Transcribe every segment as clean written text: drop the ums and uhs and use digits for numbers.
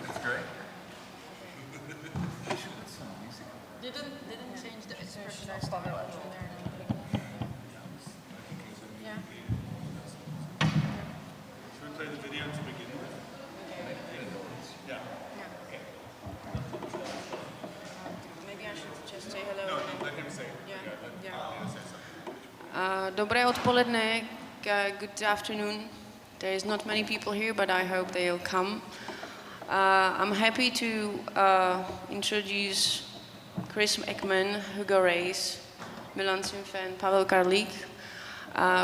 That's great. Didn't change the expression of Pavel on there. Yeah. Should we play the video to begin with? Yeah. Maybe I should just say hello. No, let him say it. Yeah. Let Karolína say something. Dobré odpoledne, good afternoon. There is not many people here, but I hope they'll come. I'm happy to introduce Eckman, Hugo Race, Milan Cimfe, and Pavel Karlík.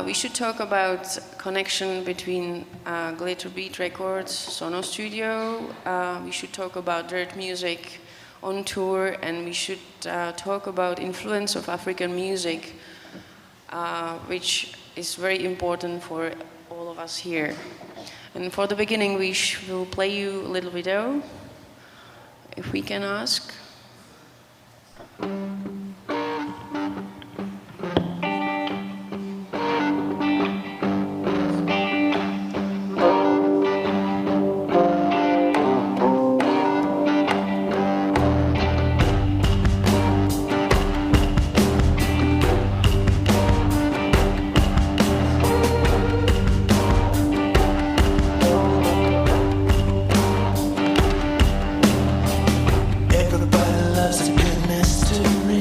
We should talk about connection between Glitterbeat Records, Sono Studio. We should talk about Dirtmusic on tour, and we should talk about influence of African music, which is very important for all of us here. And for the beginning, we will play you a little video, if we can ask. Everybody loves the goodness tonight.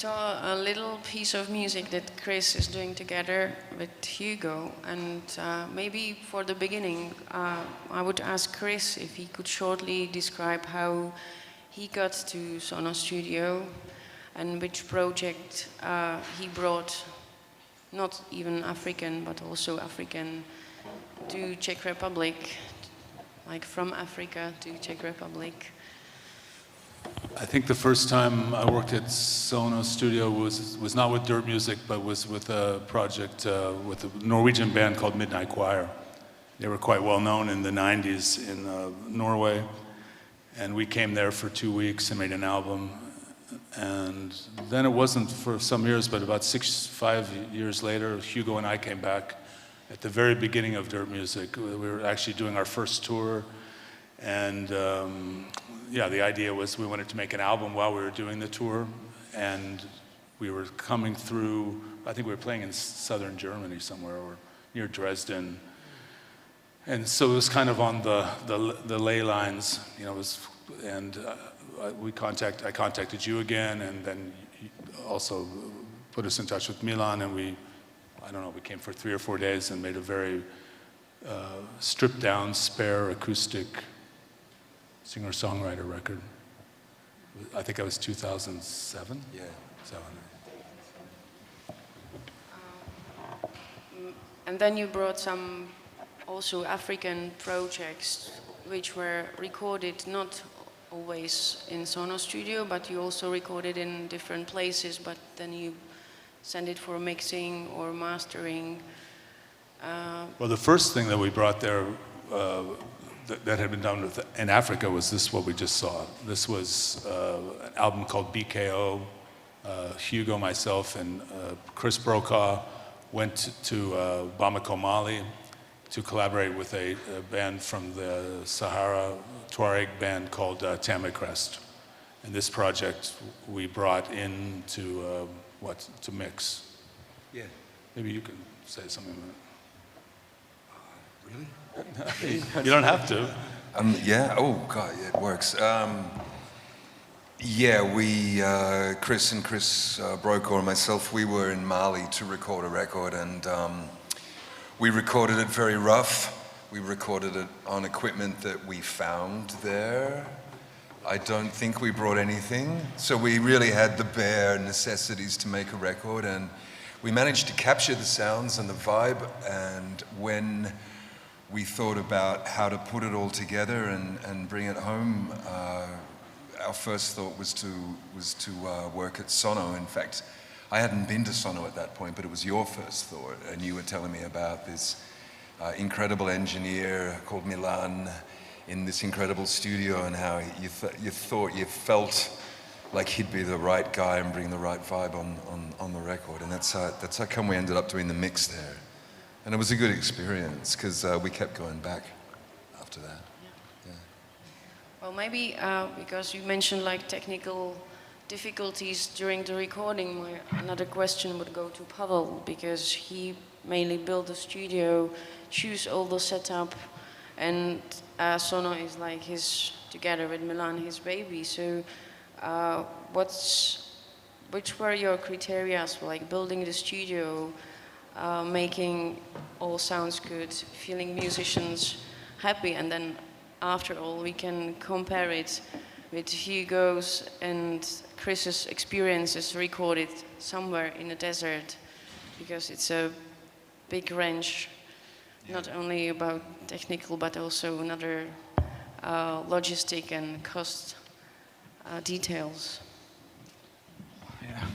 saw a little piece of music that Chris is doing together with Hugo, and maybe for the beginning, I would ask Chris if he could shortly describe how he got to Sono Studio and which project he brought, not even African, but also African, to Czech Republic, like from Africa to Czech Republic. I think the first time I worked at Sono Studio was not with Dirtmusic, but was with a project with a Norwegian band called Midnight Choir. They were quite well known in the 90s in Norway, and we came there for 2 weeks and made an album. And then it wasn't for some years, but about 5 years later, Hugo and I came back at the very beginning of Dirtmusic. We were actually doing our first tour, and yeah, the idea was we wanted to make an album while we were doing the tour, and we were coming through, I think we were playing in southern Germany somewhere, or near Dresden. And so it was kind of on the ley lines, you know, I contacted you again, and then you also put us in touch with Milan, and we came for 3 or 4 days and made a very stripped down, spare, acoustic singer-songwriter record. I think it was 2007? Yeah. 7. And then you brought some also African projects which were recorded not always in Sono Studio, but you also recorded in different places, but then you send it for mixing or mastering. Well, the first thing that we brought there that had been done in Africa was this, what we just saw. This was an album called BKO. Hugo, myself, and Chris Brokaw went to Bamako, Mali, to collaborate with a band from the Sahara, Tuareg band called Tamakrest. And this project we brought in to to mix. Yeah. Maybe you can say something about Really? it. You don't have to. Yeah. Oh God, yeah, it works. Yeah, we, Chris Brokaw and myself, we were in Mali to record a record, and we recorded it very rough. We recorded it on equipment that we found there. I don't think we brought anything. So we really had the bare necessities to make a record, and we managed to capture the sounds and the vibe. And when we thought about how to put it all together and bring it home, our first thought was to work at Sono. In fact, I hadn't been to Sono at that point, but it was your first thought, and you were telling me about this incredible engineer called Milan in this incredible studio, and how you felt like he'd be the right guy and bring the right vibe on the record, and that's how come we ended up doing the mix there. And it was a good experience because we kept going back after that. Yeah. Well, maybe because you mentioned like technical difficulties during the recording, another question would go to Pavel, because he mainly built the studio, choose all the setup, and Sono is like together with Milan, his baby. So which were your criteria for like building the studio, making all sounds good, feeling musicians happy, and then after all we can compare it with Hugo's and Chris's experiences recorded somewhere in the desert, because it's a big range, not only about technical but also another logistic and cost details. Yeah.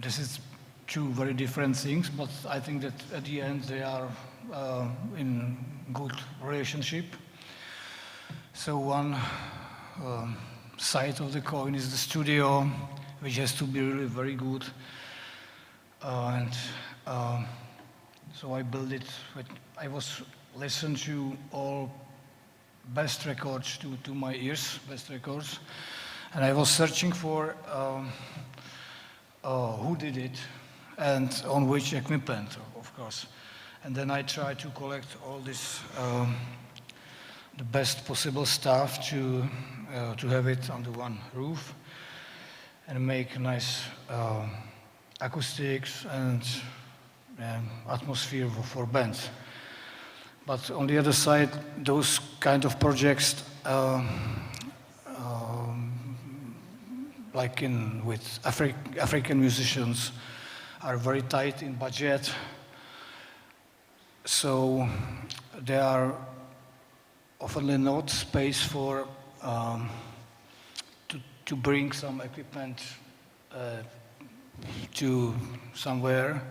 This is two very different things, but I think that at the end they are in good relationship. So one side of the coin is the studio, which has to be really very good. So I built it. I was listening to all best records to my ears, best records, and I was searching for who did it and on which equipment, of course. And then I tried to collect all these the best possible staff to have it under one roof and make nice acoustics and atmosphere for bands. But on the other side, those kind of projects, like with African musicians, are very tight in budget. So there are often not space for to bring some equipment to somewhere.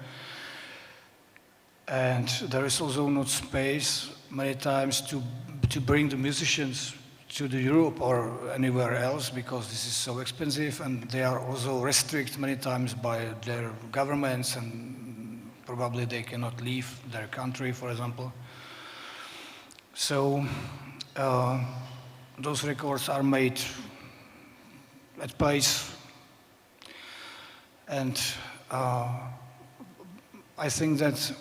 And there is also not space many times to bring the musicians to the Europe or anywhere else because this is so expensive, and they are also restricted many times by their governments, and probably they cannot leave their country, for example. So those records are made at place, and I think that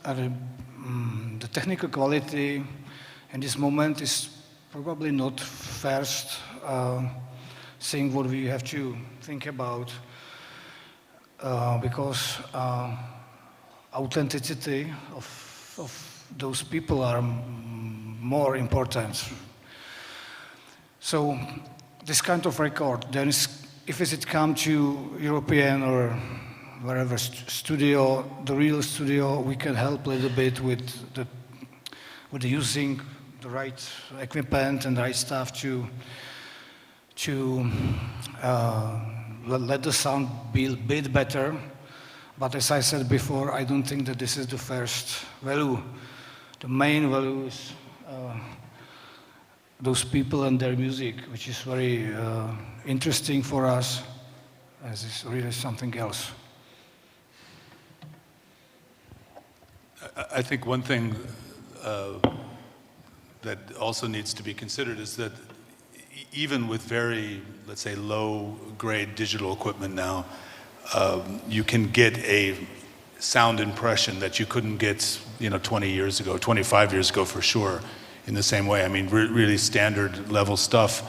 the technical quality in this moment is probably not first thing what we have to think about, because authenticity of those people are more important. So this kind of record, then if it come to European or wherever studio, the real studio, we can help a little bit with using the right equipment and the right stuff to let the sound be a bit better. But as I said before, I don't think that this is the first value. The main value is those people and their music, which is very interesting for us, as is really something else. I think one thing that also needs to be considered is that even with very, let's say, low-grade digital equipment now, you can get a sound impression that you couldn't get, 20 years ago, 25 years ago for sure, in the same way. I mean, really standard level stuff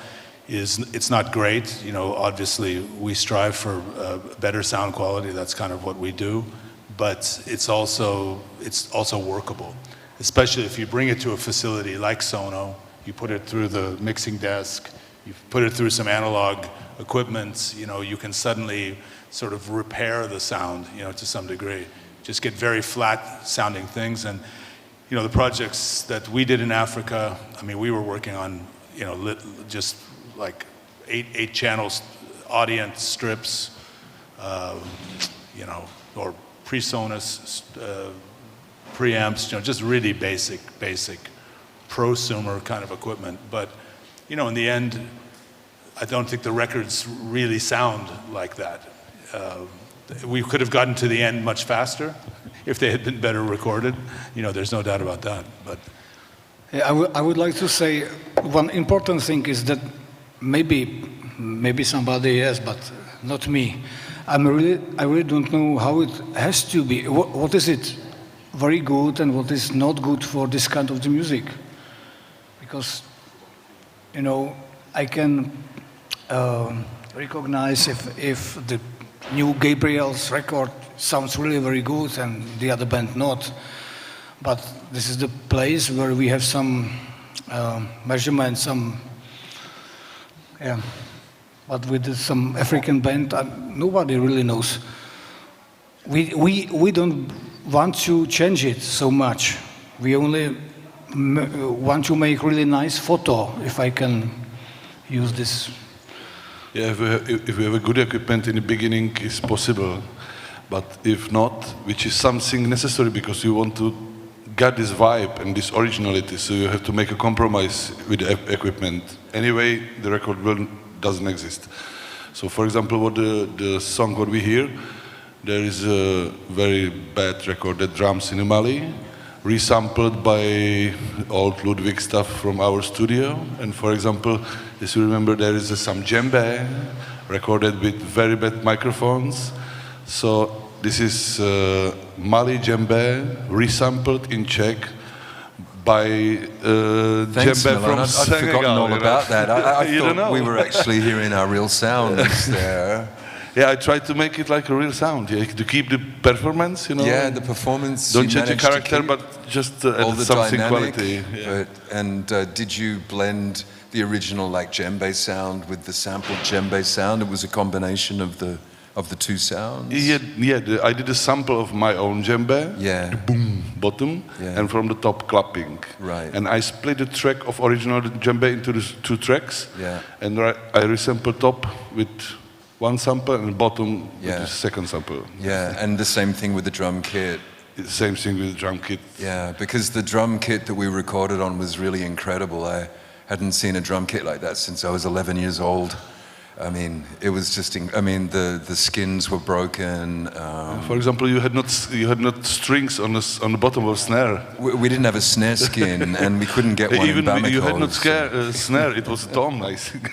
it's not great. Obviously we strive for better sound quality. That's kind of what we do, but it's also workable. Especially if you bring it to a facility like Sono, you put it through the mixing desk, you put it through some analog equipment, you can suddenly sort of repair the sound, to some degree. Just get very flat sounding things. And, the projects that we did in Africa, I mean, we were working on, just like eight channels, audience strips, or PreSonus, preamps, just really basic prosumer kind of equipment. But, in the end, I don't think the records really sound like that. We could have gotten to the end much faster if they had been better recorded. There's no doubt about that. But yeah, I would like to say one important thing is that maybe somebody else, but not me. I really don't know how it has to be. What is it very good and what is not good for this kind of the music? Because, I can recognize if the new Gabriel's record sounds really very good and the other band not. But this is the place where we have some measurements, but with some African band, nobody really knows. We don't want to change it so much. We only want to make really nice photo, if I can use this. Yeah, if we have a good equipment in the beginning, it's possible. But if not, which is something necessary because you want to get this vibe and this originality, so you have to make a compromise with the equipment. Anyway, the record doesn't exist. So, for example, what the song what we hear, there is a very bad record, the drums in Mali, resampled by old Ludwig stuff from our studio. And for example, as you remember, there is some djembe recorded with very bad microphones. So this is Mali djembe resampled in Czech by Thanks, djembe Milan. from I'd Senegal. forgotten all you know. about that. I You don't thought we know. were actually hearing our real sounds there. Yeah, I tried to make it like a real sound, yeah, to keep the performance, you know. Yeah, the performance. Don't you change the managed to character, keep but just all add the something dynamic. quality. Yeah. And did you blend the original like djembe sound with the sampled djembe sound? It was a combination of the two sounds. I did a sample of my own djembe, Yeah. the boom bottom, Yeah. and from the top clapping. Right. And I split the track of original djembe into the two tracks. Yeah. And I resampled top with one sample and bottom with Yeah. the second sample. Yeah, and the same thing with the drum kit. Same thing with the drum kit. Yeah, because the drum kit that we recorded on was really incredible. I hadn't seen a drum kit like that since I was 11 years old. I mean, it was just, the skins were broken. For example, you had not strings on the bottom of snare. We didn't have a snare skin, and we couldn't get one in Even Bamako. you had not snare. It was a tom, I think.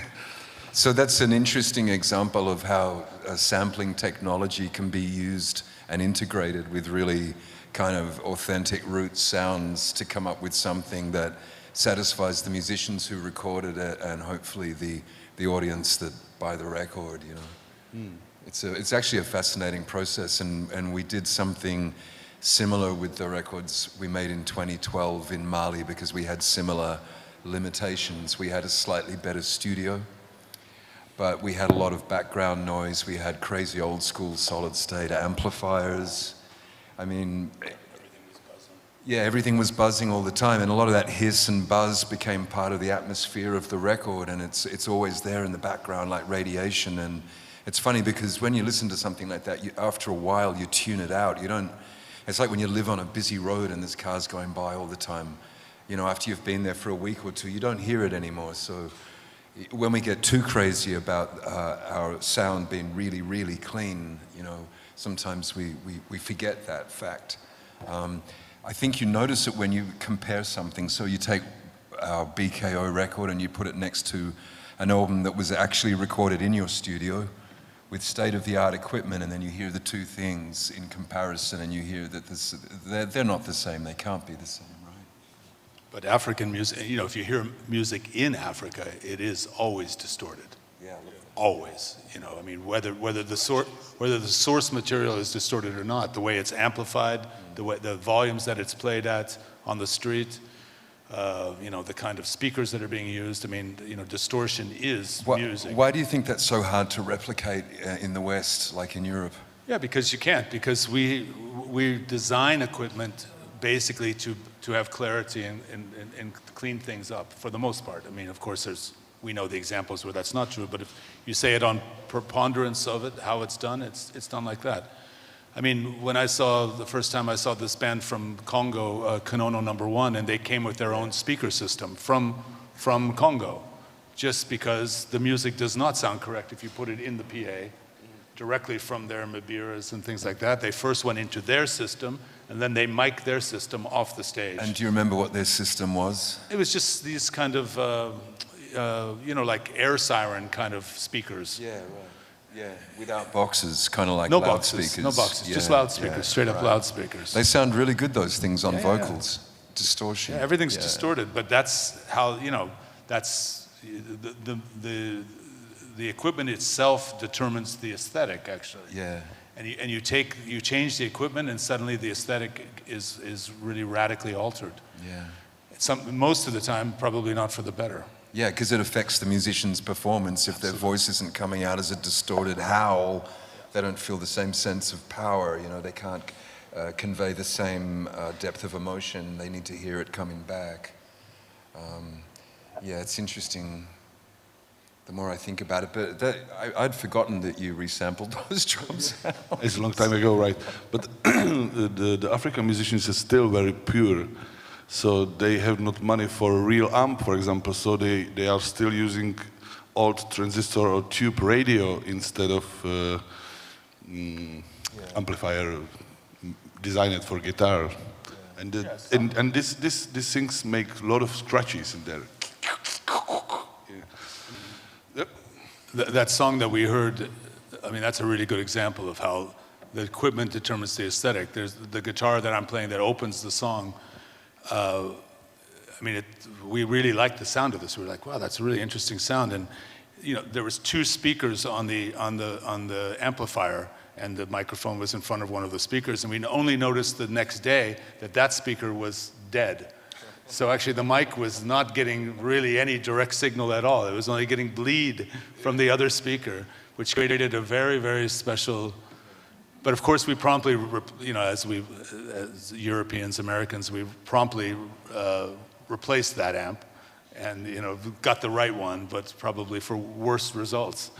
So that's an interesting example of how sampling technology can be used and integrated with really kind of authentic root sounds to come up with something that satisfies the musicians who recorded it and hopefully the audience that buy the record, you know. It's actually a fascinating process, and we did something similar with the records we made in 2012 in Mali because we had similar limitations. We had a slightly better studio, but we had a lot of background noise. We had crazy old school solid state amplifiers. I mean, yeah, everything was buzzing all the time, and a lot of that hiss and buzz became part of the atmosphere of the record, and it's always there in the background like radiation. And it's funny because when you listen to something like that, after a while you tune it out. You don't. It's like when you live on a busy road and there's cars going by all the time. You know, after you've been there for a week or two, you don't hear it anymore. So when we get too crazy about our sound being really, really clean, you know, sometimes we forget that fact. I think you notice it when you compare something. So you take our BKO record and you put it next to an album that was actually recorded in your studio with state-of-the-art equipment, and then you hear the two things in comparison, and you hear that they're not the same. They can't be the same, right? But African music, you know, if you hear music in Africa, it is always distorted. Yeah. Always, you know. I mean, whether the source material is distorted or not, the way it's amplified, the volumes that it's played at on the street, you know, the kind of speakers that are being used. I mean, you know, distortion is music. Why do you think that's so hard to replicate in the West, like in Europe? Yeah, because you can't. Because we design equipment basically to have clarity and clean things up for the most part. I mean, of course, we know the examples where that's not true, but if you say it on preponderance of it, how it's done, it's done like that. I mean, the first time I saw this band from Congo, Kanono No. 1, and they came with their own speaker system from Congo, just because the music does not sound correct if you put it in the PA, directly from their mabiras and things like that. They first went into their system, and then they mic'd their system off the stage. And do you remember what their system was? It was just these kind of, you know, like air siren kind of speakers. Yeah, right. Yeah, without boxes, kind of like No loudspeakers. boxes, no boxes, Yeah, just loudspeakers, yeah, straight up right. loudspeakers. They sound really good, those things on Yeah, vocals. Distortion. Yeah, everything's Yeah. distorted, but that's how, you know, that's the equipment itself determines the aesthetic, actually. Yeah. And you change the equipment, and suddenly the aesthetic is really radically altered. Yeah. Most of the time, probably not for the better. Yeah, because it affects the musician's performance. If their voice isn't coming out as a distorted howl, they don't feel the same sense of power. You know, they can't convey the same depth of emotion. They need to hear it coming back. Yeah, it's interesting. The more I think about it, but I'd forgotten that you resampled those drums. It's a long time ago, right? But the African musicians are still very pure. So they have not money for a real amp, for example, so they are still using old transistor or tube radio instead of amplifier designed for guitar. Yeah. And these things make a lot of scratches in there. Yeah. Yep. That song that we heard, I mean, that's a really good example of how the equipment determines the aesthetic. There's the guitar that I'm playing that opens the song. I mean, we really liked the sound of this. We were like, wow, that's a really interesting sound. And there was 2 speakers on the amplifier, and the microphone was in front of one of the speakers, and we only noticed the next day that speaker was dead. So actually the mic was not getting really any direct signal at all. It was only getting bleed from the other speaker, which created a very, very special. But of course we promptly, as Europeans, Americans, we promptly replaced that amp and got the right one, but probably for worse results.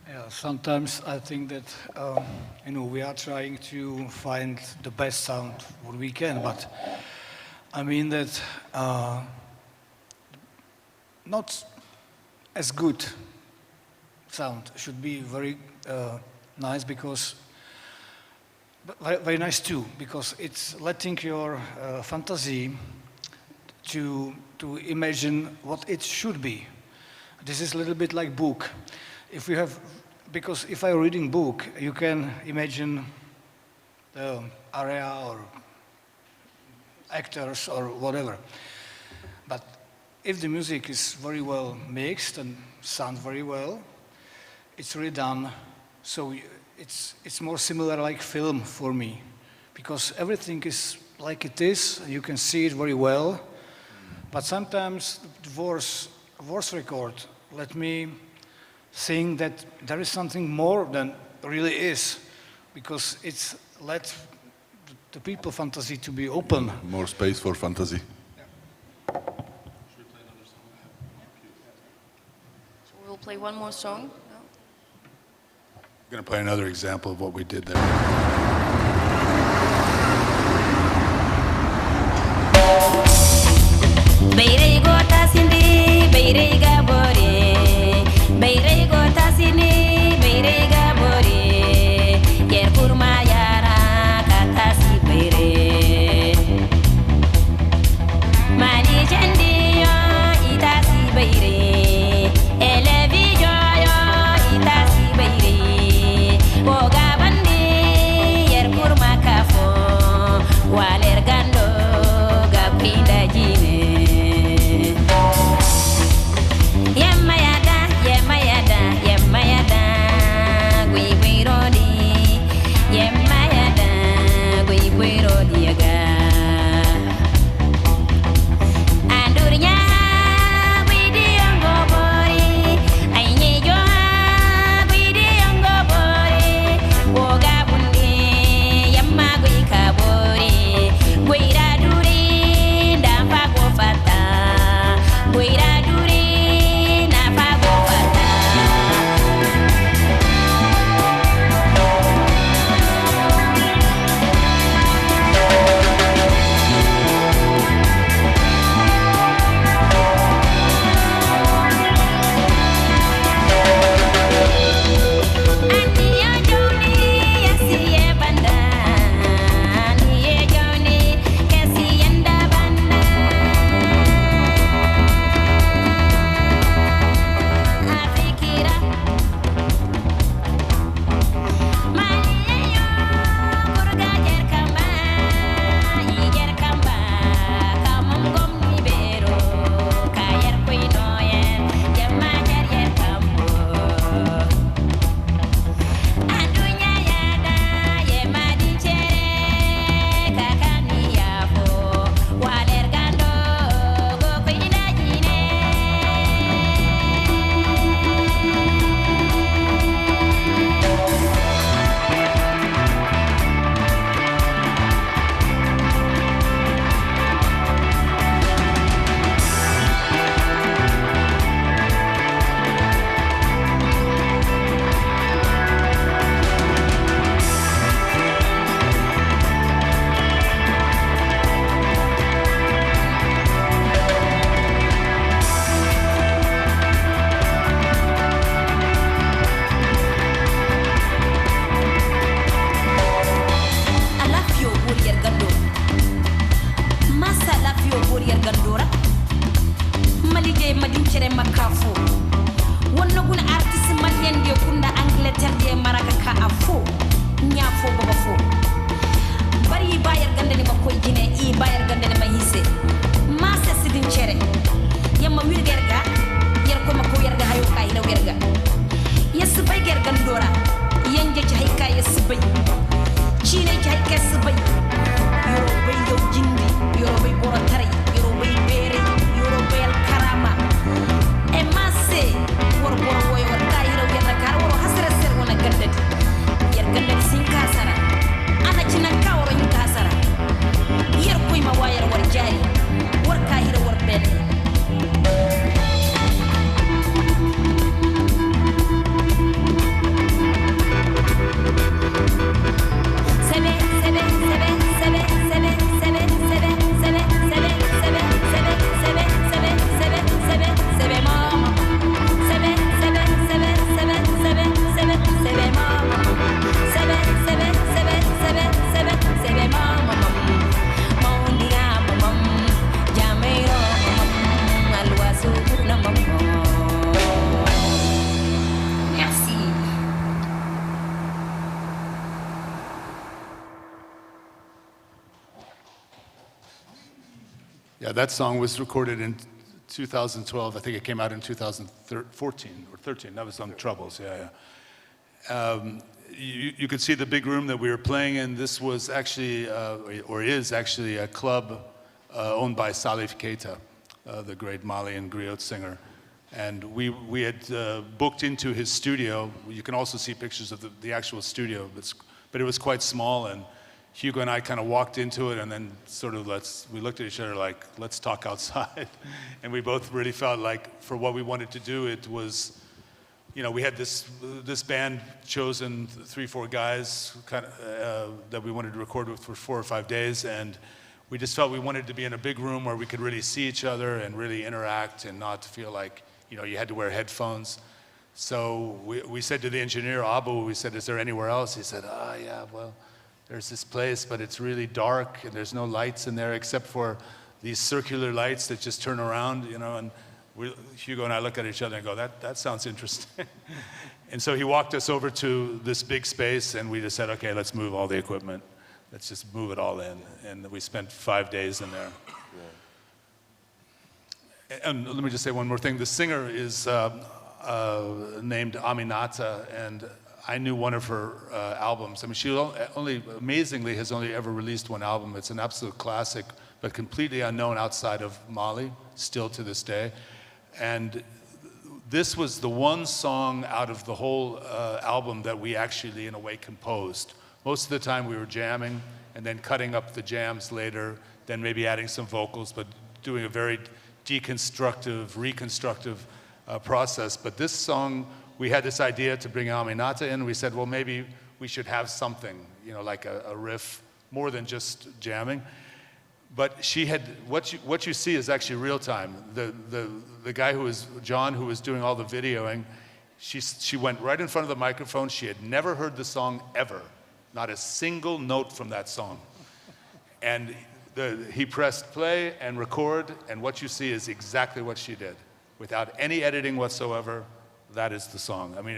Yeah, sometimes I think that we are trying to find the best sound what we can, but I mean that not as good sound should be very nice, because very nice too, because it's letting your fantasy to imagine what it should be. This is a little bit like book. Because if I'm reading book, you can imagine the area or actors or whatever. But if the music is very well mixed and sounds very well, it's really done. So it's more similar like film for me, because everything is like it is. You can see it very well. But sometimes the voice record let me think that there is something more than really is, because it's let the people fantasy to be open. More space for fantasy. So we'll play one more song. No? I'm going to play another example of what we did there. Yeah, that song was recorded in 2012. I think it came out in 2014 or 13. That was on Troubles, yeah. You could see the big room that we were playing in. This was actually, or is actually, a club owned by Salif Keita, the great Malian griot singer. And we had booked into his studio. You can also see pictures of the actual studio, but it was quite small, and Hugo and I kind of walked into it, and then sort of we looked at each other like, let's talk outside. And we both really felt like for what we wanted to do, it was, you know, we had this band chosen, 3-4 guys that we wanted to record with for 4 or 5 days, and we just felt we wanted to be in a big room where we could really see each other and really interact and not feel like, you know, you had to wear headphones. So we said to the engineer, Abu, we said, is there anywhere else? He said, yeah, well, there's this place, but it's really dark and there's no lights in there except for these circular lights that just turn around, you know, and Hugo and I look at each other and go, that sounds interesting. And so he walked us over to this big space, and we just said, okay, let's move all the equipment. Let's just move it all in. And we spent 5 days in there. Yeah. And let me just say one more thing. The singer is named Aminata, and I knew one of her albums. I mean, she amazingly has only ever released one album. It's an absolute classic, but completely unknown outside of Mali, still to this day. And this was the one song out of the whole album that we actually, in a way, composed. Most of the time we were jamming and then cutting up the jams later, then maybe adding some vocals, but doing a very deconstructive, reconstructive process. But this song, we had this idea to bring Aminata in. We said, well, maybe we should have something, you know, like a riff, more than just jamming. But she had, what you see is actually real time. The guy who was, John, who was doing all the videoing, she went right in front of the microphone. She had never heard the song ever, not a single note from that song. And he pressed play and record, and what you see is exactly what she did. Without any editing whatsoever, that is the song. I mean,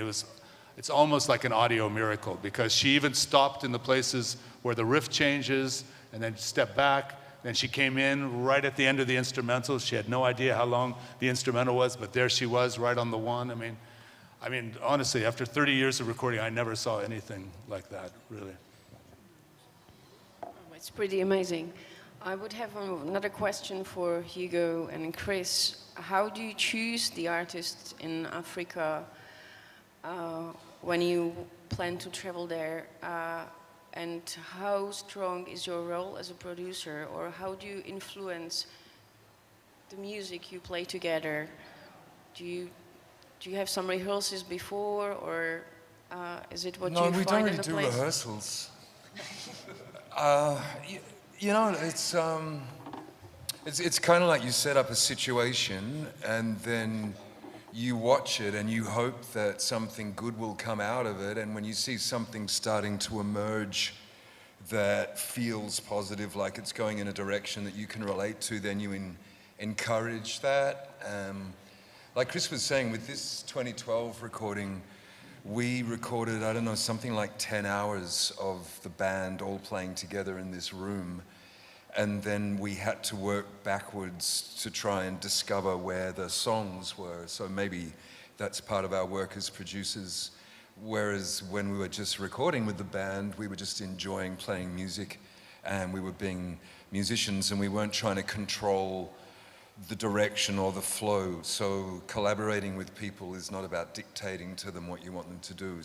it's almost like an audio miracle, because she even stopped in the places where the riff changes and then stepped back. Then she came in right at the end of the instrumental. She had no idea how long the instrumental was, but there she was right on the one. I mean, honestly, after 30 years of recording, I never saw anything like that, really. It's pretty amazing. I would have another question for Hugo and Chris. How do you choose the artists in Africa when you plan to travel there? And how strong is your role as a producer, or how do you influence the music you play together? Do you have some rehearsals before, or is it what you find in the place? No, we don't really do rehearsals. You know, it's kind of like you set up a situation and then you watch it and you hope that something good will come out of it, and when you see something starting to emerge that feels positive, like it's going in a direction that you can relate to, then you encourage that. Like Chris was saying, with this 2012 recording, we recorded, I don't know, something like 10 hours of the band all playing together in this room. And then we had to work backwards to try and discover where the songs were. So maybe that's part of our work as producers. Whereas when we were just recording with the band, we were just enjoying playing music, and we were being musicians, and we weren't trying to control the direction or the flow. So collaborating with people is not about dictating to them what you want them to do.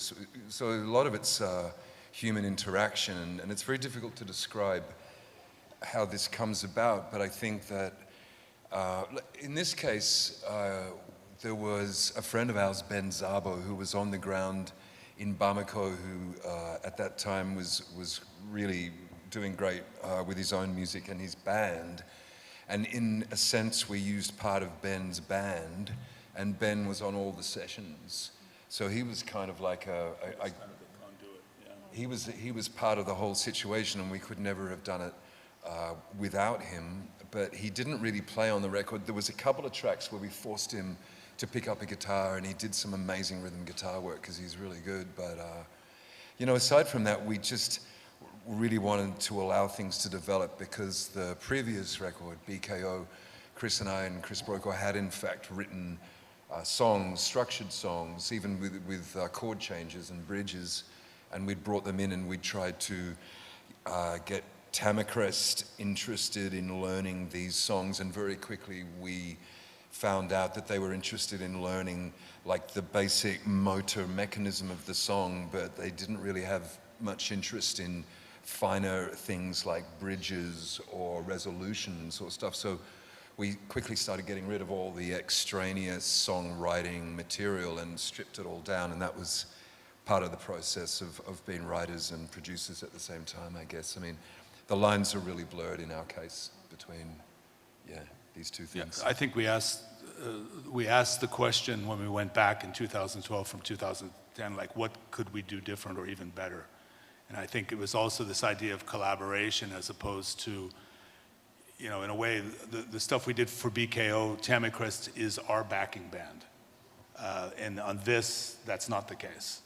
So a lot of it's human interaction, and it's very difficult to describe how this comes about, but I think that in this case, there was a friend of ours, Ben Zabo, who was on the ground in Bamako, who at that time was really doing great with his own music and his band. And in a sense, we used part of Ben's band, and Ben was on all the sessions. So he was kind of like he was part of the whole situation, and we could never have done it without him. But he didn't really play on the record. There was a couple of tracks where we forced him to pick up a guitar, and he did some amazing rhythm guitar work because he's really good. But you know, aside from that, we just really wanted to allow things to develop, because the previous record, BKO, Chris and I and Chris Brokaw had in fact written songs, structured songs, even with chord changes and bridges, and we'd brought them in and we'd tried to get Tamacrest interested in learning these songs, and very quickly we found out that they were interested in learning like the basic motor mechanism of the song, but they didn't really have much interest in finer things like bridges or resolutions or stuff. So we quickly started getting rid of all the extraneous songwriting material and stripped it all down, and that was part of the process of being writers and producers at the same time, I guess. I mean, the lines are really blurred in our case between, these two things. Yeah, I think we asked the question when we went back in 2012 from 2010, like, what could we do different or even better? And I think it was also this idea of collaboration as opposed to, in a way, the stuff we did for BKO, Tamacrest is our backing band. And on this, that's not the case.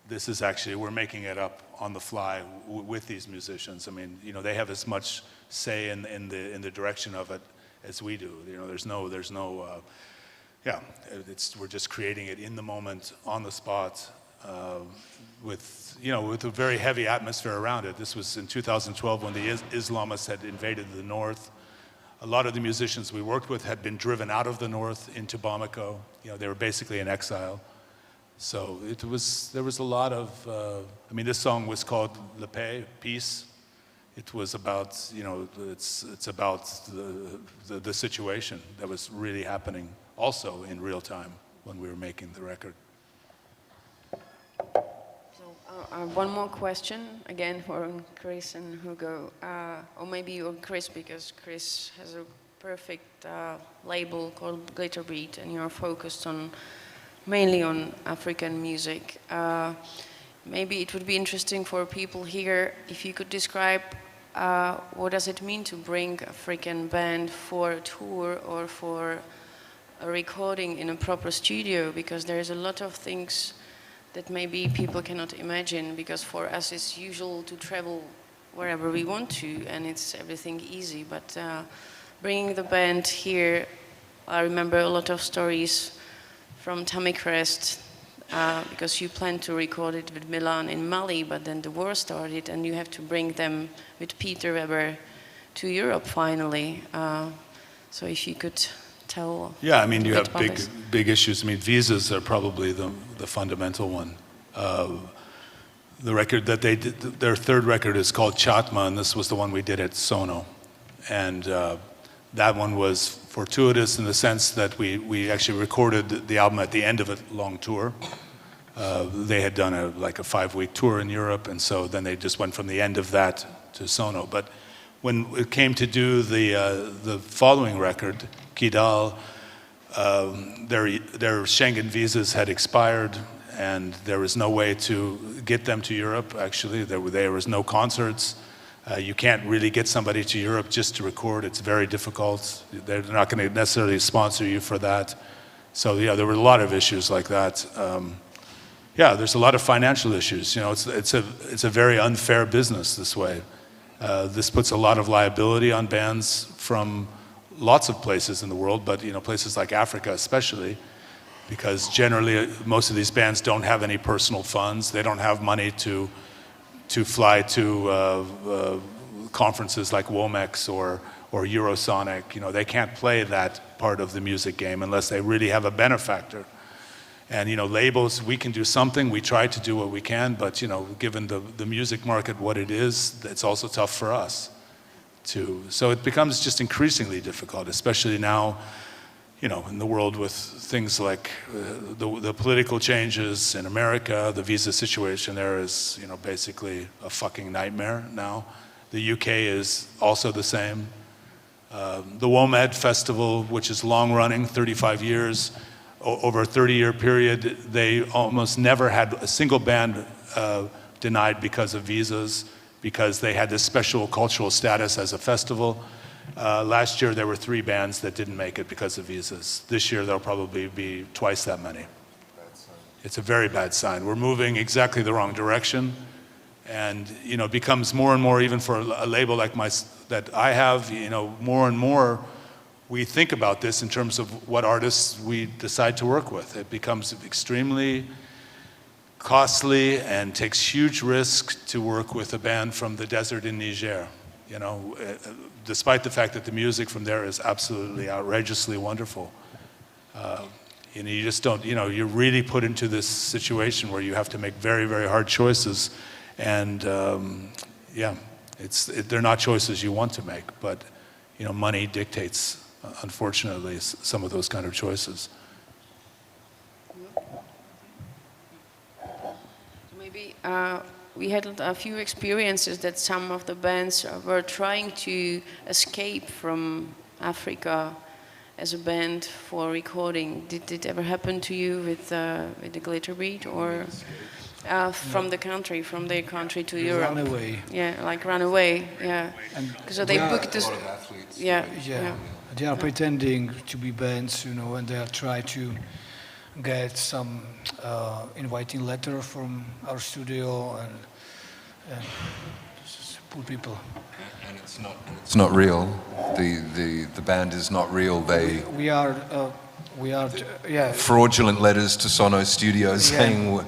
This is actually, we're making it up on the fly with these musicians. I mean, they have as much say in the direction of it as we do. We're just creating it in the moment, on the spot, with a very heavy atmosphere around it. This was in 2012 when the Islamists had invaded the north. A lot of the musicians we worked with had been driven out of the north into Bamako. They were basically in exile. So there was a lot of, this song was called La Paix, Peace. It was about, it's about the situation that was really happening also in real time when we were making the record. So one more question, again for Chris and Hugo, or maybe you, Chris, because Chris has a perfect label called Glitterbeat, and you're focused mainly on African music. Maybe it would be interesting for people here if you could describe what does it mean to bring African band for a tour or for a recording in a proper studio, because there's a lot of things that maybe people cannot imagine, because for us it's usual to travel wherever we want to and it's everything easy, but bringing the band here, I remember a lot of stories from Tamacrest, because you planned to record it with Milan in Mali, but then the war started and you have to bring them with Peter Weber to Europe finally. So if you could tell. Yeah, you have big issues. Visas are probably the fundamental one. The record that they did, their third record is called Chatma, and this was the one we did at Sono. And that one was fortuitous in the sense that we actually recorded the album at the end of a long tour. They had done a 5-week tour in Europe, and so then they just went from the end of that to Sono. But when it came to do the following record, Kidal, their Schengen visas had expired, and there was no way to get them to Europe, actually. There was no concerts. You can't really get somebody to Europe just to record. It's very difficult. They're not going to necessarily sponsor you for that. So yeah, there were a lot of issues like that. There's a lot of financial issues. It's a very unfair business this way. This puts a lot of liability on bands from lots of places in the world, but places like Africa especially, because generally most of these bands don't have any personal funds. They don't have money to fly to conferences like Womex or Eurosonic. They can't play that part of the music game unless they really have a benefactor. And labels, we can do something. We try to do what we can, but given the music market what it is, it's also tough for us too. So it becomes just increasingly difficult, especially now, in the world with things like the political changes in America. The visa situation there is, basically a fucking nightmare now. The UK is also the same. The WOMED Festival, which is long running, 35 years, over a 30-year period, they almost never had a single band denied because of visas, because they had this special cultural status as a festival. Last year, there were 3 bands that didn't make it because of visas. This year, there'll probably be twice that many. It's a very bad sign. We're moving exactly the wrong direction, And it becomes more and more, even for a label like that I have, more and more we think about this in terms of what artists we decide to work with. It becomes extremely costly and takes huge risk to work with a band from the desert in Niger. Despite the fact that the music from there is absolutely outrageously wonderful. You just don't, you're really put into this situation where you have to make very, very hard choices. And they're not choices you want to make, but money dictates, unfortunately, some of those kind of choices. Maybe we had a few experiences that some of the bands were trying to escape from Africa as a band for recording. Did it ever happen to you with the Glitterbeat, or from their country to Europe? Run away. Yeah, like run away. Yeah. So they booked this. A lot of athletes. Yeah. They are pretending to be bands, and they are trying to get some inviting letter from our studio, and this is poor people. And it's not real. The band is not real. We are fraudulent letters to Sono Studios saying.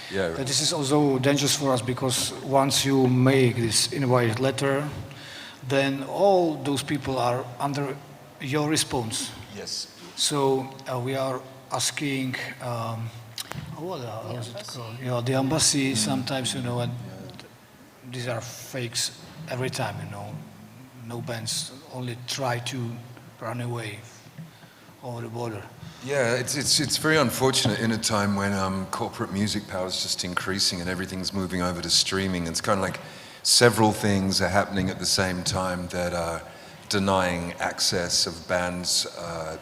Yeah. This is also dangerous for us, because once you make this invite letter, then all those people are under your response. Yes. So we are asking, what is it called? The embassy sometimes, and these are fakes every time, No bands only try to run away over the border. Yeah, it's very unfortunate in a time when corporate music power is just increasing and everything's moving over to streaming. It's kind of like several things are happening at the same time that are denying access of bands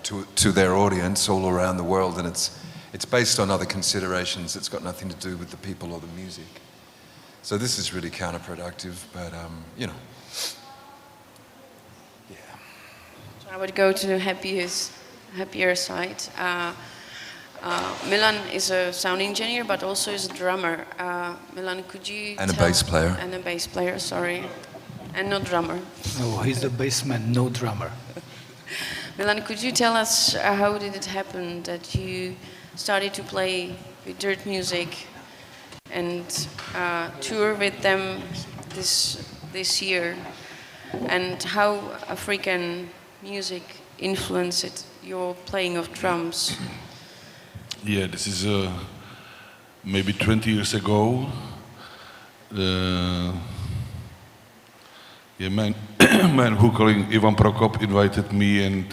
to their audience all around the world, and it's based on other considerations. It's got nothing to do with the people or the music. So this is really counterproductive, but Yeah. So I would go to the happier side. Milan is a sound engineer, but also is a drummer. Milan, could you And a bass player. And a bass player, sorry. And no drummer. No, he's the bassman, no drummer. Milan, could you tell us how did it happen that you started to play with Dirtmusic and tour with them this year, and how African music influenced your playing of drums? Yeah, this is maybe 20 years ago. Man who calling Ivan Prokop invited me and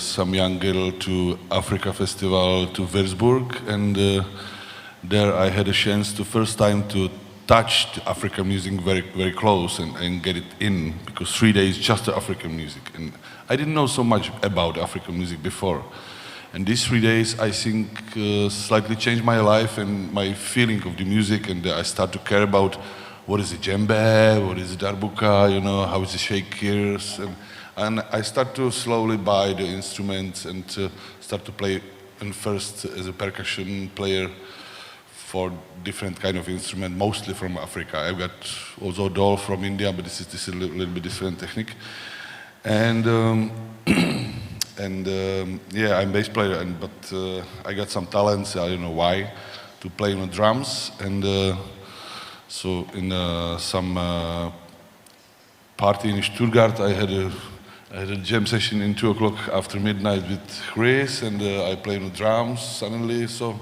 some young girl to Africa Festival to Würzburg, and there I had a chance to first time to touch African music very, very close and get it in, because 3 days just the African music, and I didn't know so much about African music before. And these 3 days, I think, slightly changed my life and my feeling of the music, and I start to care about what is the djembe, what is the darbuka, how is the shakers, and I start to slowly buy the instruments and start to play, and first as a percussion player for different kind of instrument, mostly from Africa. I've got also doll from India, but this is a little bit different technique. And yeah, I'm bass player, but I got some talents, I don't know why, to play on drums. And so in some party in Stuttgart, I had a jam session in 2 o'clock after midnight with Race, and I played on drums suddenly. So,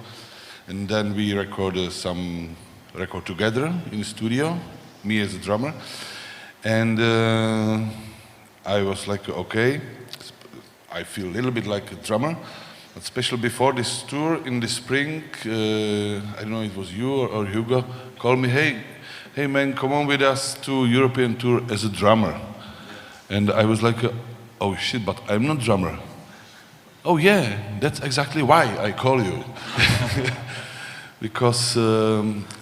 and then we recorded some record together in the studio, me as a drummer, and I was like, okay, I feel a little bit like a drummer, but especially before this tour in the spring, I don't know, it was you or Hugo, called me, hey man, come on with us to European tour as a drummer. And I was like, oh shit, but I'm not drummer. Oh yeah, that's exactly why I call you. Because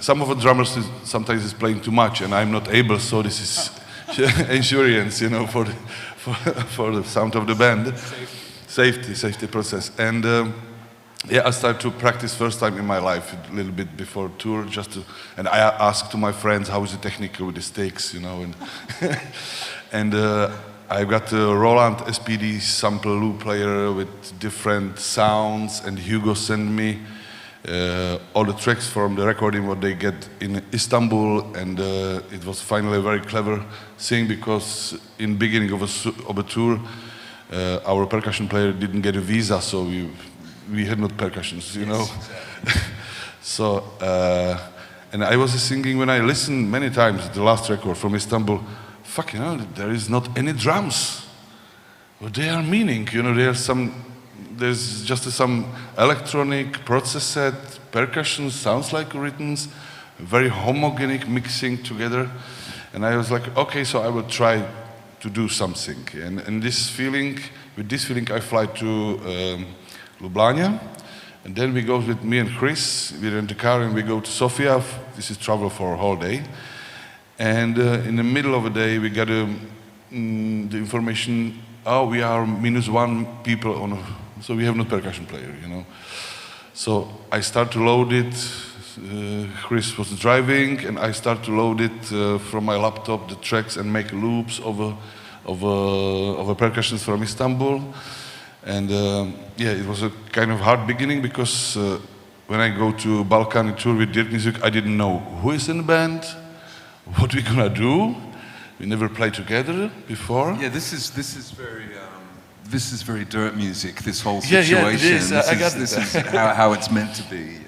some of the drummers sometimes is playing too much and I'm not able, so this is insurance, for the sound of the band. Safety process. And yeah, I started to practice first time in my life, a little bit before tour, and I asked to my friends, how is the technique with the stakes, you know, and and I got a Roland SPD sample loop player with different sounds, and Hugo sent me all the tracks from the recording what they get in Istanbul, and it was finally a very clever thing, because in beginning of a tour, our percussion player didn't get a visa, so we had not percussions, you know. So, and I was singing when I listened many times the last record from Istanbul. Fuck, you know, there is not any drums. What they are meaning, you know, there's just some electronic processed percussion, sounds like rhythms, very homogenic mixing together. And I was like, okay, so I will try to do something. And with this feeling, I fly to Ljubljana. And then we go with me and Chris, we rent a car and we go to Sofia. This is travel for a whole day. And in the middle of the day, we got the information, oh, we are -1 people so we have no percussion player, you know. So I start to load it. Chris was driving, and I start to load it from my laptop, the tracks, and make loops of a percussions from Istanbul. And yeah, it was a kind of hard beginning, because when I go to Balkan tour with Dirtmusic, I didn't know who is in the band, what we're gonna do. We never played together before. Yeah, this is very Dirtmusic. This whole situation. Yeah, it is. I got it. This is how it's meant to be.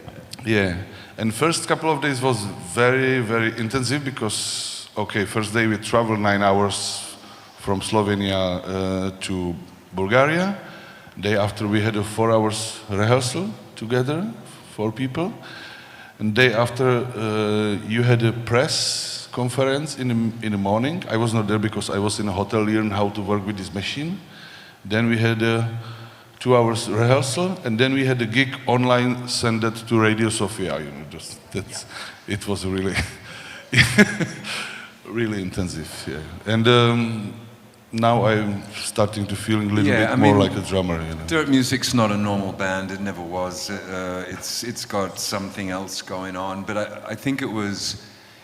Yeah, and first couple of days was very, very intensive, because okay, first day we traveled 9 hours from Slovenia to Bulgaria. Day after we had a 4 hours rehearsal together, 4 people. And day after you had a press conference in the morning. I was not there because I was in a hotel learning how to work with this machine. Then we had a 2 hours rehearsal, and then we had a gig online, sent that to Radio Sofia. You know, it was really, really intensive. Yeah, and now I'm starting to feel a little bit more like a drummer. You know, Dirtmusic's not a normal band. It never was. It's got something else going on. But I think it was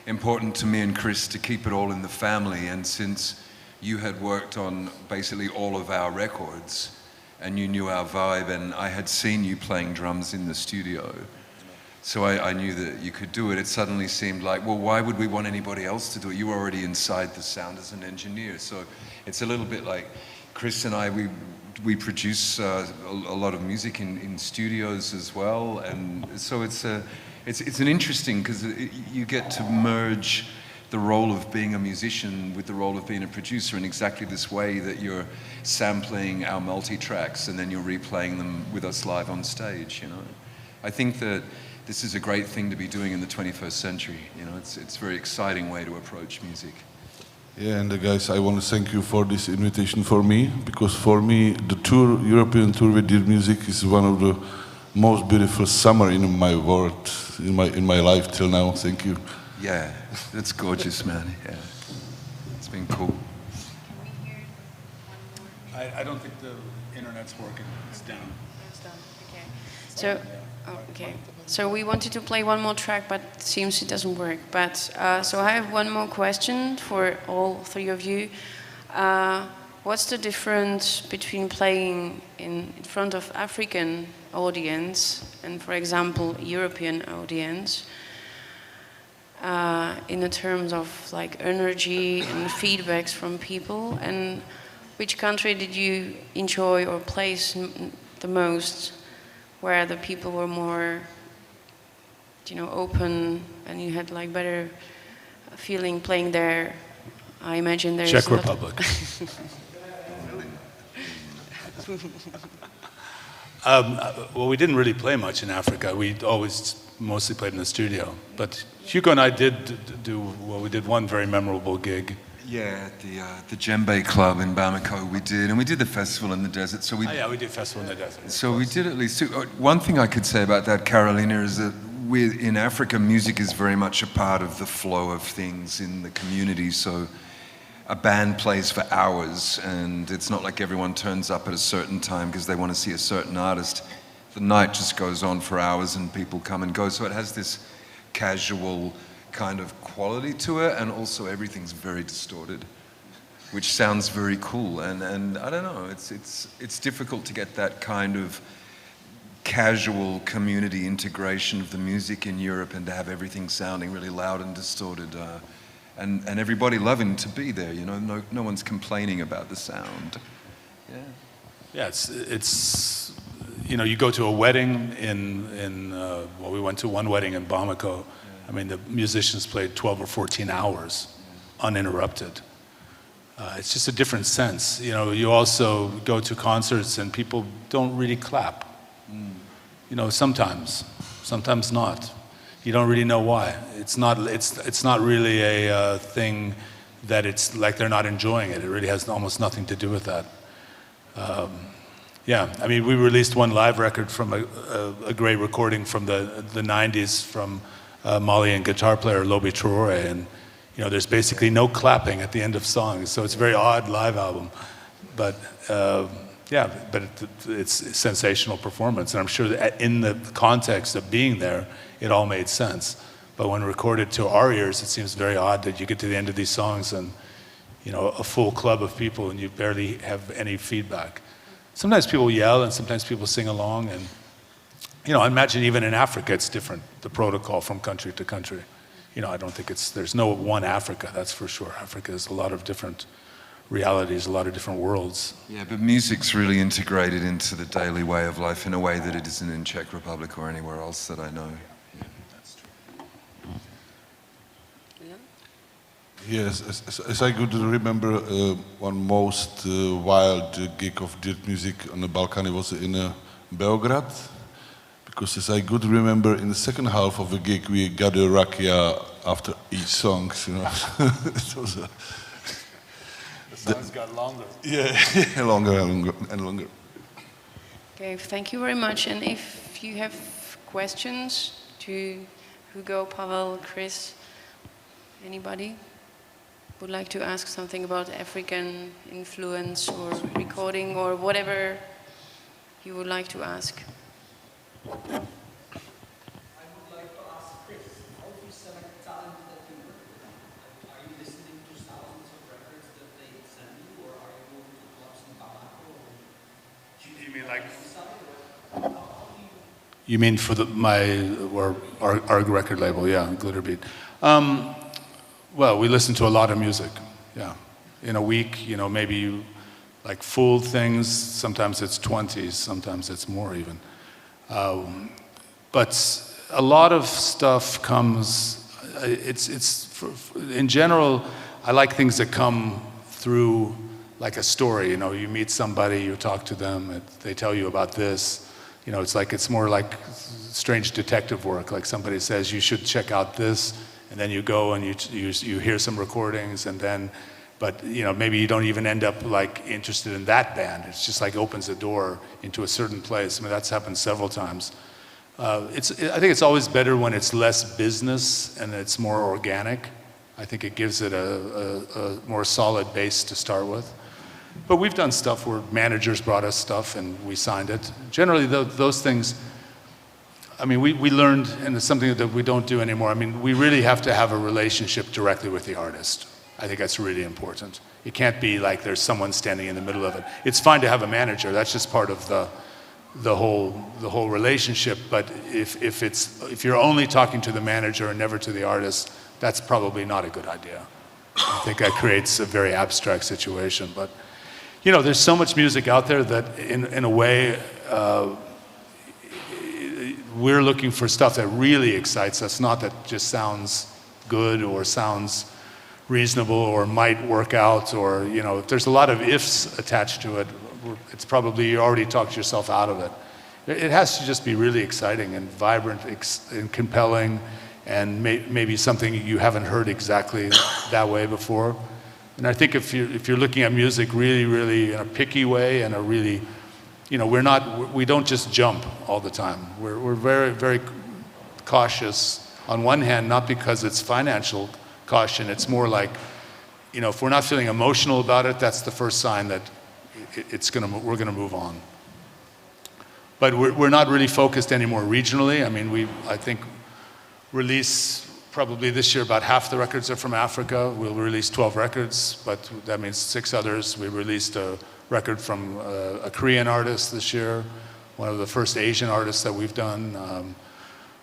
important to me and Chris to keep it all in the family. And since you had worked on basically all of our records, and you knew our vibe, and I had seen you playing drums in the studio, so I knew that you could do it. It suddenly seemed like, well, why would we want anybody else to do it? You were already inside the sound as an engineer. So it's a little bit like Chris and I, we produce a lot of music in studios as well, and so it's an interesting, because you get to merge the role of being a musician with the role of being a producer in exactly this way, that you're sampling our multi-tracks and then you're replaying them with us live on stage, you know. I think that this is a great thing to be doing in the 21st century, you know. It's a very exciting way to approach music. Yeah, and guys, I want to thank you for this invitation for me, because for me, the European tour with Dirtmusic is one of the most beautiful summer in my world, in my life till now. Thank you. Yeah, that's gorgeous, man. Yeah, it's been cool. I don't think the internet's working. It's down. It's done. Okay. So, okay. So we wanted to play one more track, but it seems it doesn't work. But so I have one more question for all 3 of you. What's the difference between playing in front of African audience and, for example, European audience, in the terms of like energy and feedbacks from people? And which country did you enjoy or place the most, where the people were more, you know, open, and you had like better feeling playing there? I imagine there's Czech Republic. Well, we didn't really play much in Africa. We always mostly played in the studio. But Hugo and I did we did one very memorable gig. Yeah, at the Djembe Club in Bamako we did, and we did the festival in the desert. So we we did festival in the desert. So we did at least 2. One thing I could say about that, Karolína, is that in Africa, music is very much a part of the flow of things in the community. So a band plays for hours, and it's not like everyone turns up at a certain time because they want to see a certain artist. the night just goes on for hours and people come and go. So it has this casual kind of quality to it, and also everything's very distorted, which sounds very cool. And I don't know, it's difficult to get that kind of casual community integration of the music in Europe and to have everything sounding really loud and distorted. And everybody loving to be there, you know, no one's complaining about the sound. Yeah. Yeah, it's you know, you go to a wedding in well, we went to one wedding in Bamako. I mean, the musicians played 12 or 14 hours, uninterrupted. It's just a different sense. You know, you also go to concerts and people don't really clap. You know, sometimes not. You don't really know why. It's not really a thing that it's like they're not enjoying it. It really has almost nothing to do with that. Yeah, I mean, we released one live record from a great recording from the 90s from Malian guitar player Lobi Traore, and you know, there's basically no clapping at the end of songs, so it's a very odd live album. But yeah, but it's a sensational performance, and I'm sure that in the context of being there, it all made sense. But when recorded to our ears, it seems very odd that you get to the end of these songs and, you know, a full club of people and you barely have any feedback. Sometimes people yell and sometimes people sing along, and, you know, I imagine even in Africa it's different, the protocol from country to country. You know, I don't think there's no one Africa, that's for sure. Africa is a lot of different realities, a lot of different worlds. Yeah, but music's really integrated into the daily way of life in a way that it isn't in Czech Republic or anywhere else that I know. Yeah, that's true. Yes, as I could remember, one most wild gig of Dirtmusic on the Balkan was in Belgrade, because as I could remember, in the second half of the gig we got a rakia after each song, you know. It was The songs got longer. yeah, longer and longer. Okay, thank you very much. And if you have questions to Hugo, Pavel, Chris, anybody would like to ask something about African influence or recording or whatever you would like to ask. I would like to ask Chris, how do you select talent that you work with? Are you listening to thousands of records that they send you, or are you going to clubs in Bamako? You mean like? You mean for our record label? Yeah, Glitterbeat. Well, we listen to a lot of music. Yeah, in a week, you know, maybe like full things. Sometimes it's 20, sometimes it's more even. But a lot of stuff comes. In general, I like things that come through like a story. You know, you meet somebody, you talk to them, they tell you about this. You know, it's more like strange detective work. Like somebody says you should check out this, and then you go and you hear some recordings, and then, but you know, maybe you don't even end up like interested in that band. It's just like opens a door into a certain place. I mean, that's happened several times. I think it's always better when it's less business and it's more organic. I think it gives it a more solid base to start with. But we've done stuff where managers brought us stuff and we signed it. Generally, those things, I mean, we learned, and it's something that we don't do anymore. I mean, we really have to have a relationship directly with the artist. I think that's really important. It can't be like there's someone standing in the middle of it. It's fine to have a manager. That's just part of the whole relationship. But if you're only talking to the manager and never to the artist, that's probably not a good idea. I think that creates a very abstract situation. But you know, there's so much music out there that in a way, we're looking for stuff that really excites us, not that just sounds good or sounds reasonable or might work out, or, you know, if there's a lot of ifs attached to it, it's probably you already talked yourself out of it. It has to just be really exciting and vibrant and compelling, and maybe something you haven't heard exactly that way before. And I think if you're looking at music really, really in a picky way and a really, you know, we don't just jump all the time. We're very, very cautious. On one hand, not because it's financial caution, it's more like, you know, if we're not feeling emotional about it, that's the first sign that we're gonna move on. But we're not really focused anymore regionally. I mean, I think, release probably this year about half the records are from Africa. We'll release 12 records, but that means 6 others. We released a record from a Korean artist this year, one of the first Asian artists that we've done.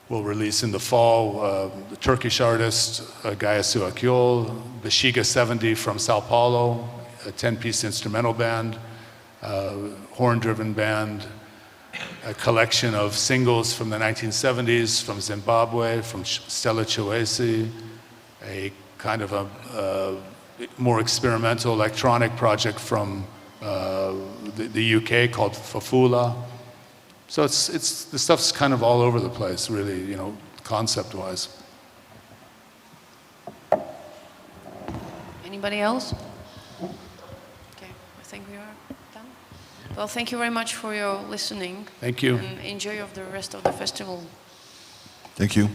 We'll release in the fall the Turkish artist, Gayasu Akyol, Beshiga 70 from Sao Paulo, a 10-piece instrumental band, horn-driven band, a collection of singles from the 1970s, from Zimbabwe, from Stella Chiwesi, a kind of a more experimental electronic project from the UK called Fafula. So the stuff's kind of all over the place, really, you know, concept-wise. Anybody else? Okay, I think we are done. Well, thank you very much for your listening. Thank you. And enjoy of the rest of the festival. Thank you.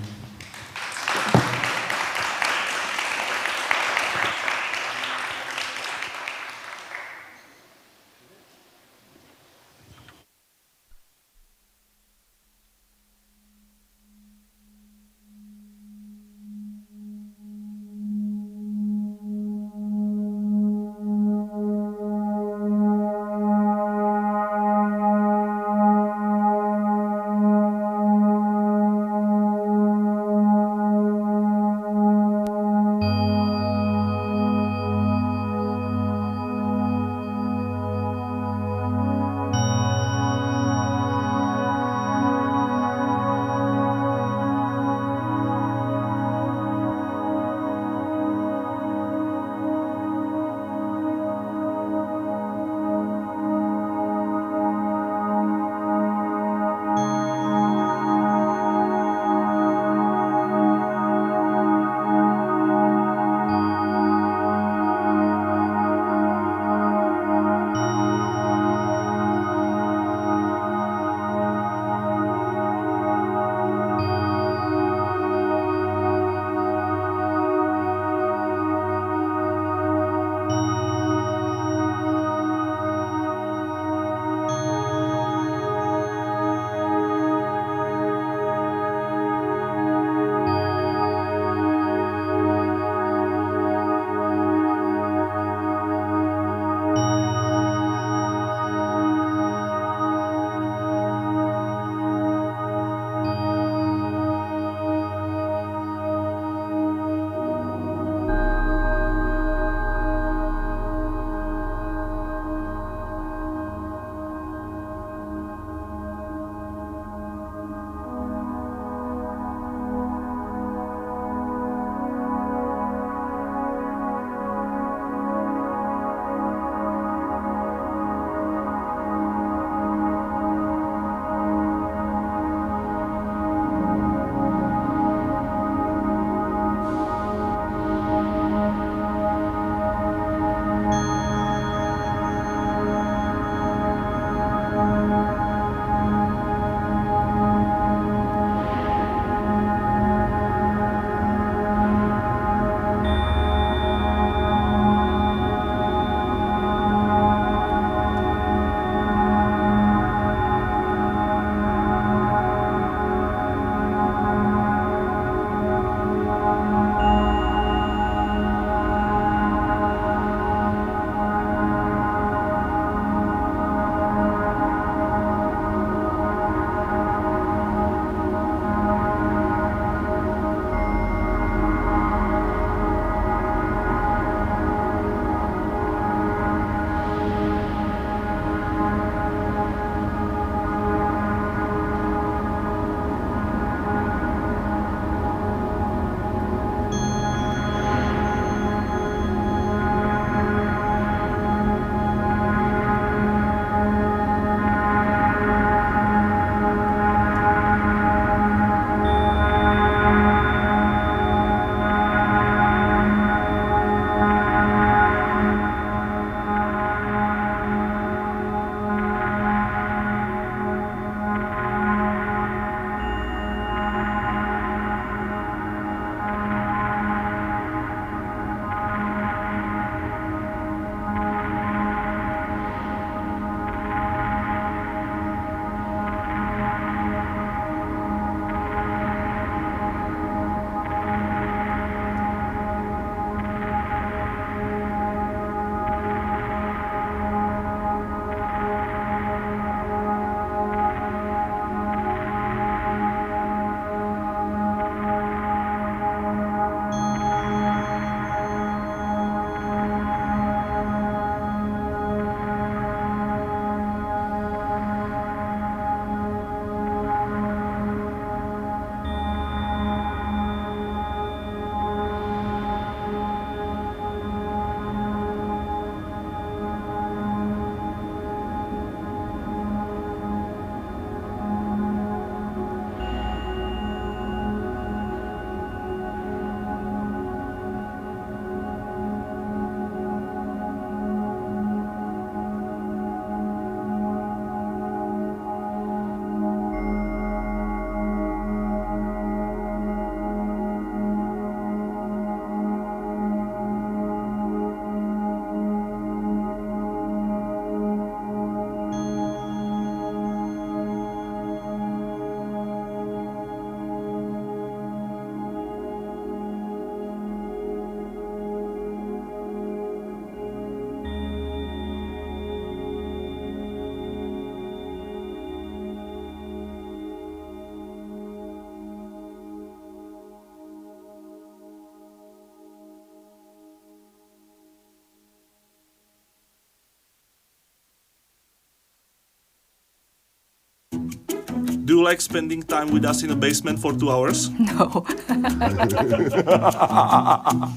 Do you like spending time with us in the basement for 2 hours? No.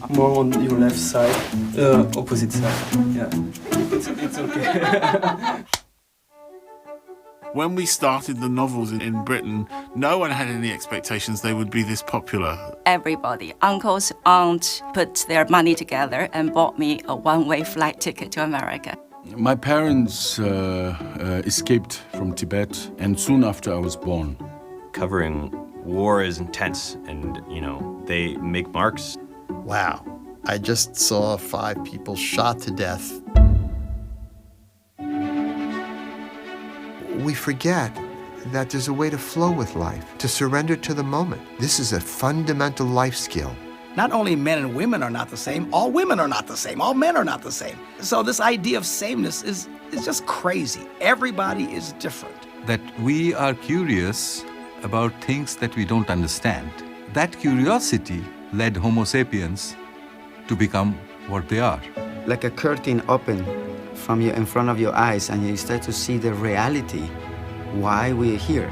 More on your left side, opposite side. Yeah, it's okay. When we started the novels in Britain, no one had any expectations they would be this popular. Everybody, uncles, aunts, put their money together and bought me a one-way flight ticket to America. My parents escaped from Tibet, and soon after I was born. Covering war is intense, and, you know, they make marks. Wow. I just saw 5 people shot to death. We forget that there's a way to flow with life, to surrender to the moment. This is a fundamental life skill. Not only men and women are not the same, all women are not the same, all men are not the same. So this idea of sameness is just crazy. Everybody is different. That we are curious about things that we don't understand. That curiosity led Homo sapiens to become what they are. Like a curtain open in front of your eyes, and you start to see the reality, why we're here.